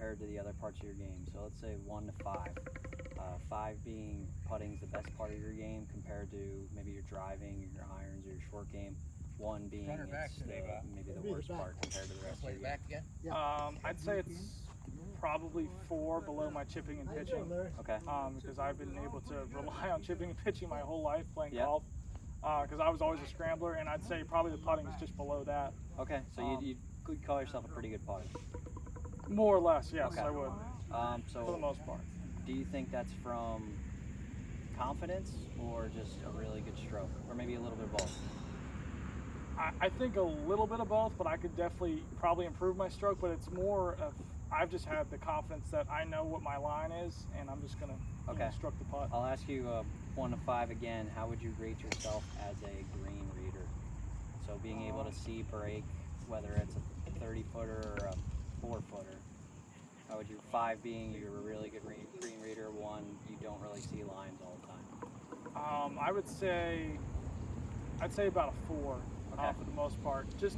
compared to the other parts of your game? So let's say 1 to 5. 5 being putting's the best part of your game compared to maybe your driving, your irons, or your short game. 1 being it's maybe the worst part compared to the rest of your game. I'd say it's probably 4 below my chipping and pitching. Okay. Because I've been able to rely on chipping and pitching my whole life playing Yep. golf. Because I was always a scrambler, and I'd say probably the putting is just below that. Okay. So you could call yourself a pretty good putter. More or less, yes, Okay. I would, for the So most part. do you think that's from confidence or just a really good stroke, or maybe a little bit of both? I think a little bit of both, but I could definitely probably improve my stroke. But it's more of I've just had the confidence that I know what my line is, and I'm just gonna Okay. stroke the putt. I'll ask you 1 to 5 again. How would you rate yourself as a green reader? So being able to see break, whether it's a 30-footer or a 4-footer. How would you? 5 being you're a really good green reader. 1, you don't really see lines all the time. I'd say about a 4 Okay. for the most part. Just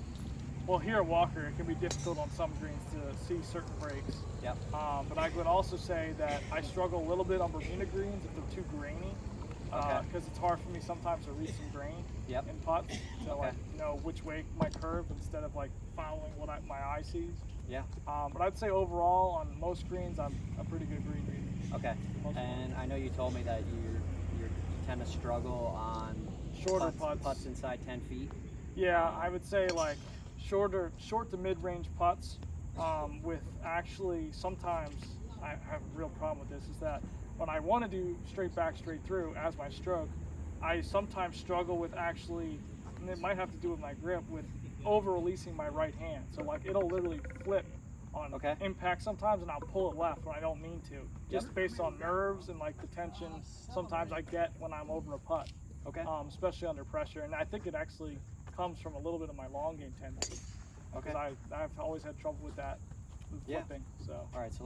here at Walker, it can be difficult on some greens to see certain breaks. Yep. But I would also say that I struggle a little bit on Bermuda greens if they're too grainy, Okay. because it's hard for me sometimes to read some grain Yep. in putts. So Okay. like know which way my curve instead of like following what my eye sees. Yeah. But I'd say overall on most greens I'm a pretty good green reader. Okay. Most And I know you told me that you tend to struggle on Shorter putts inside 10 feet. Yeah, I would say like short to mid-range putts. With actually sometimes I have a real problem with this is that when I want to do straight back, straight through as my stroke, I sometimes struggle with actually, and it might have to do with my grip, with over releasing my right hand. So like it'll literally flip on Okay. impact sometimes, and I'll pull it left when I don't mean to, just based on nerves and like the tension sometimes I get when I'm over a putt. Okay. Especially under pressure, and I think it actually comes from a little bit of my long game tendency. Okay. Because I've always had trouble with that, with Yeah. flipping. So. All right. So